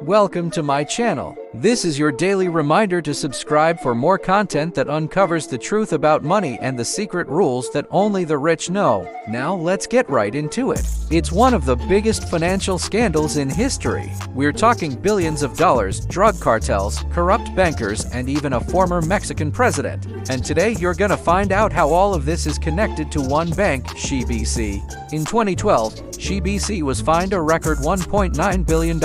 Welcome to my channel. This is your daily reminder to subscribe for more content that uncovers the truth about money and the secret rules that only the rich know. Now let's get right into it. It's one of the biggest financial scandals in history. We're talking billions of dollars, drug cartels, corrupt bankers, and even a former Mexican president. And today you're gonna find out how all of this is connected to one bank, HSBC. In 2012, HSBC was fined a record $1.9 billion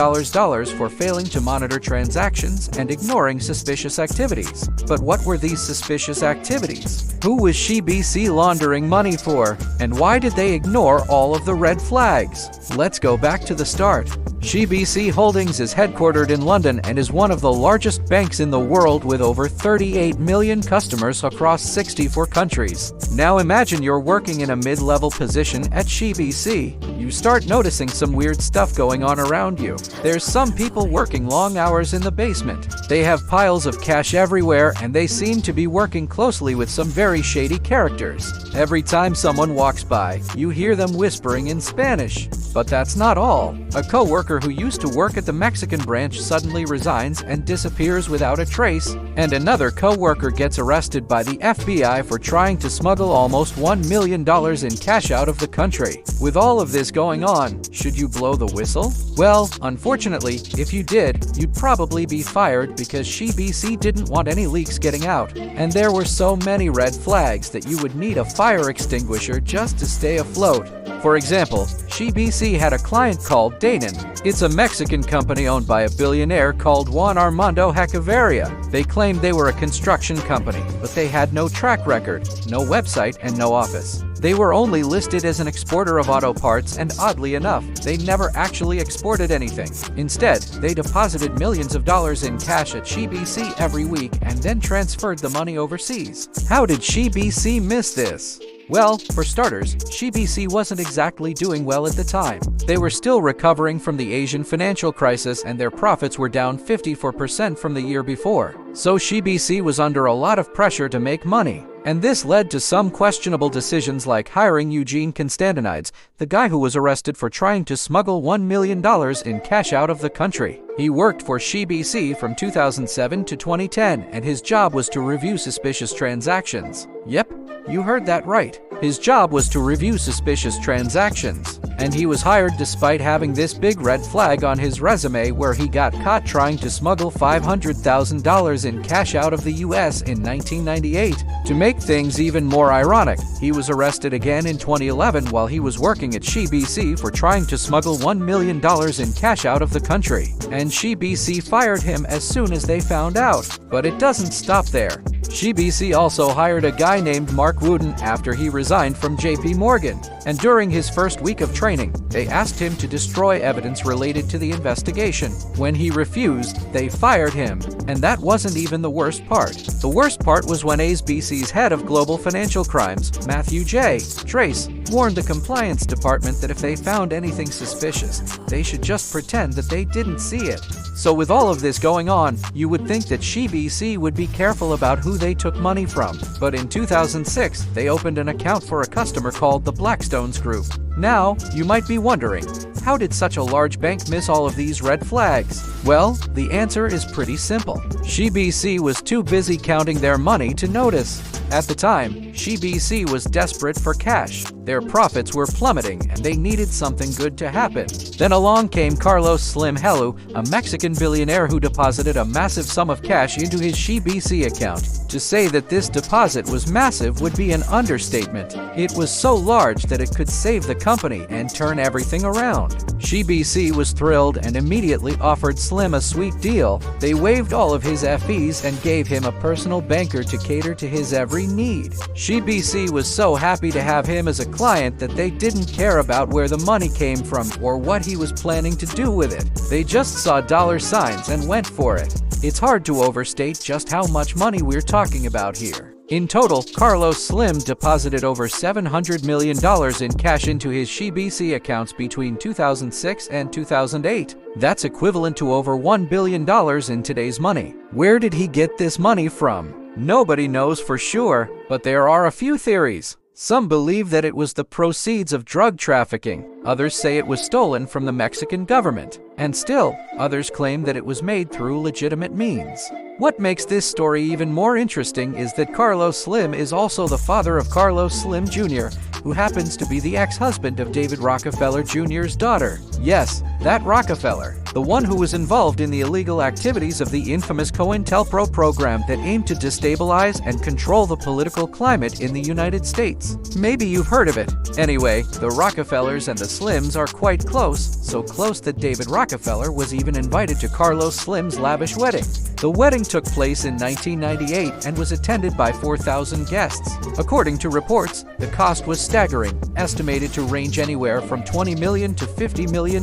for failing to monitor transactions and ignoring suspicious activities. But what were these suspicious activities? Who was HSBC laundering money for? And why did they ignore all of the red flags? Let's go back to the start. HSBC Holdings is headquartered in London and is one of the largest banks in the world with over 38 million customers across 64 countries. Now imagine you're working in a mid-level position at HSBC. You start noticing some weird stuff going on around you. There's some people working long hours in the basement. They have piles of cash everywhere and they seem to be working closely with some very shady characters. Every time someone walks by, you hear them whispering in Spanish. But that's not all. A co-worker who used to work at the Mexican branch suddenly resigns and disappears without a trace, and another co-worker gets arrested by the FBI for trying to smuggle almost $1 million in cash out of the country. With all of this going on, should you blow the whistle? Well, unfortunately, if you did, you'd probably be fired because HSBC didn't want any leaks getting out, and there were so many red flags that you would need a fire extinguisher just to stay afloat. For example, HSBC had a client called Danon. It's a Mexican company owned by a billionaire called Juan Armando Hechavarria. They claimed they were a construction company, but they had no track record, no website, and no office. They were only listed as an exporter of auto parts, and oddly enough, they never actually exported anything. Instead, they deposited millions of dollars in cash at HSBC every week and then transferred the money overseas. How did HSBC miss this? Well, for starters, HSBC wasn't exactly doing well at the time. They were still recovering from the Asian financial crisis and their profits were down 54% from the year before. So HSBC was under a lot of pressure to make money. And this led to some questionable decisions like hiring Eugene Constantinides, the guy who was arrested for trying to smuggle $1 million in cash out of the country. He worked for HSBC from 2007 to 2010, and his job was to review suspicious transactions. Yep, you heard that right. His job was to review suspicious transactions. And he was hired despite having this big red flag on his resume where he got caught trying to smuggle $500,000 in cash out of the US in 1998. To make things even more ironic, he was arrested again in 2011 while he was working at HSBC for trying to smuggle $1 million in cash out of the country. And HSBC fired him as soon as they found out. But it doesn't stop there. HSBC also hired a guy named Mark Wooden after he resigned from JP Morgan. And during his first week of training, they asked him to destroy evidence related to the investigation. When he refused, they fired him. And that wasn't even the worst part. The worst part was when HSBC's head of global financial crimes, Matthew J. Trace, warned the compliance department that if they found anything suspicious, they should just pretend that they didn't see it. So with all of this going on, you would think that HSBC would be careful about who they took money from. But in 2006, they opened an account for a customer called the Blackstones Group. Now, you might be wondering, how did such a large bank miss all of these red flags? Well, the answer is pretty simple. HSBC was too busy counting their money to notice. At the time, HSBC was desperate for cash. Their profits were plummeting and they needed something good to happen. Then along came Carlos Slim Helú, a Mexican billionaire who deposited a massive sum of cash into his HSBC account. To say that this deposit was massive would be an understatement. It was so large that it could save the company and turn everything around. HSBC was thrilled and immediately offered Slim a sweet deal. They waived all of his fees and gave him a personal banker to cater to his every need. HSBC was so happy to have him as a client that they didn't care about where the money came from or what he was planning to do with it. They just saw dollar signs and went for it. It's hard to overstate just how much money we're talking about here. In total, Carlos Slim deposited over $700 million in cash into his HSBC accounts between 2006 and 2008. That's equivalent to over $1 billion in today's money. Where did he get this money from? Nobody knows for sure, but there are a few theories. Some believe that it was the proceeds of drug trafficking. Others say it was stolen from the Mexican government. And still, others claim that it was made through legitimate means. What makes this story even more interesting is that Carlos Slim is also the father of Carlos Slim Jr., who happens to be the ex-husband of David Rockefeller Jr.'s daughter. Yes, that Rockefeller, the one who was involved in the illegal activities of the infamous COINTELPRO program that aimed to destabilize and control the political climate in the United States. Maybe you've heard of it. Anyway, the Rockefellers and the Slims are quite close, so close that David Rockefeller was even invited to Carlos Slim's lavish wedding. The wedding took place in 1998 and was attended by 4,000 guests. According to reports, the cost was staggering, estimated to range anywhere from $20 million to $50 million.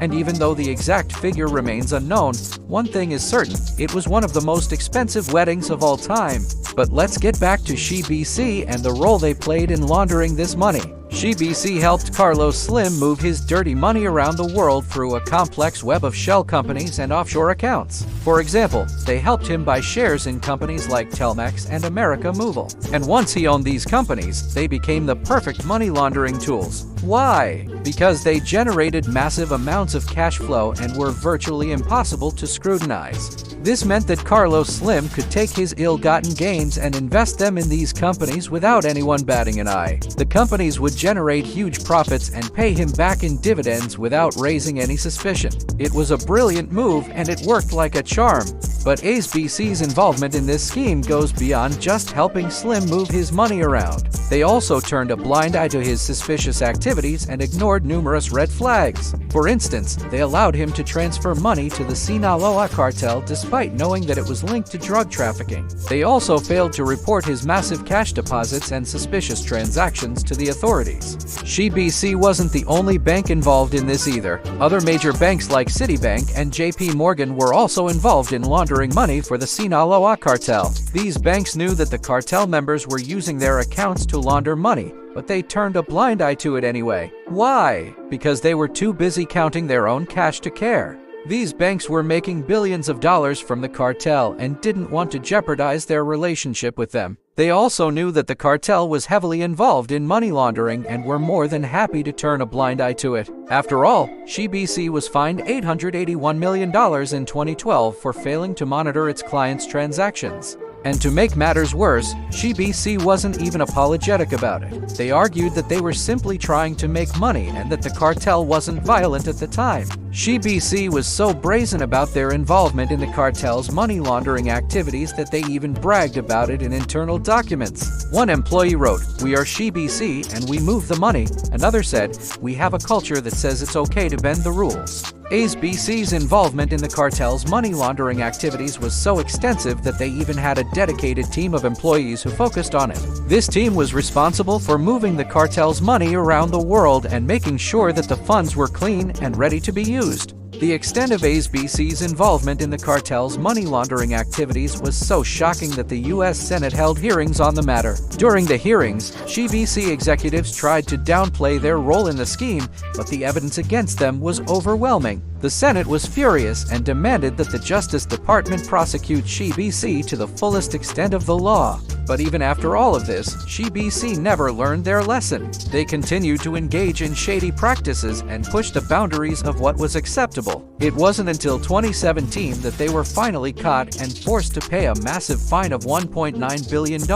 And even though the exact figure remains unknown, one thing is certain: it was one of the most expensive weddings of all time. But let's get back to HSBC and the role they played in laundering this money. HSBC helped Carlos Slim move his dirty money around the world through a complex web of shell companies and offshore accounts. For example, they helped him buy shares in companies like Telmex and America Movil. And once he owned these companies, they became the perfect money laundering tools. Why? Because they generated massive amounts of cash flow and were virtually impossible to scrutinize. This meant that Carlos Slim could take his ill-gotten gains and invest them in these companies without anyone batting an eye. The companies would generate huge profits and pay him back in dividends without raising any suspicion. It was a brilliant move and it worked like a charm. But HSBC's involvement in this scheme goes beyond just helping Slim move his money around. They also turned a blind eye to his suspicious activities and ignored numerous red flags. For instance, they allowed him to transfer money to the Sinaloa cartel despite knowing that it was linked to drug trafficking. They also failed to report his massive cash deposits and suspicious transactions to the authorities. HSBC wasn't the only bank involved in this either. Other major banks like Citibank and JP Morgan were also involved in laundering money for the Sinaloa cartel. These banks knew that the cartel members were using their accounts to launder money, but they turned a blind eye to it anyway. Why? Because they were too busy counting their own cash to care. These banks were making billions of dollars from the cartel and didn't want to jeopardize their relationship with them. They also knew that the cartel was heavily involved in money laundering and were more than happy to turn a blind eye to it. After all, HSBC was fined $881 million in 2012 for failing to monitor its clients' transactions. And to make matters worse, HSBC wasn't even apologetic about it. They argued that they were simply trying to make money and that the cartel wasn't violent at the time. HSBC was so brazen about their involvement in the cartel's money laundering activities that they even bragged about it in internal documents. One employee wrote, "We are HSBC and we move the money." Another said, "We have a culture that says it's okay to bend the rules." HSBC's involvement in the cartel's money laundering activities was so extensive that they even had a dedicated team of employees who focused on it. This team was responsible for moving the cartel's money around the world and making sure that the funds were clean and ready to be used. The extent of HSBC's involvement in the cartel's money laundering activities was so shocking that the U.S. Senate held hearings on the matter. During the hearings, HSBC executives tried to downplay their role in the scheme, but the evidence against them was overwhelming. The Senate was furious and demanded that the Justice Department prosecute HSBC to the fullest extent of the law. But even after all of this, HSBC never learned their lesson. They continued to engage in shady practices and push the boundaries of what was acceptable. It wasn't until 2017 that they were finally caught and forced to pay a massive fine of $1.9 billion.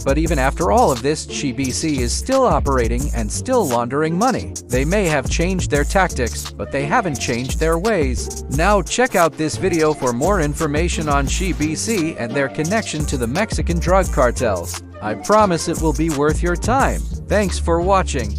But even after all of this, HSBC is still operating and still laundering money. They may have changed their tactics, but they haven't changed their ways. Now check out this video for more information on HSBC and their connection to the Mexican drug cartels. I promise it will be worth your time. Thanks for watching.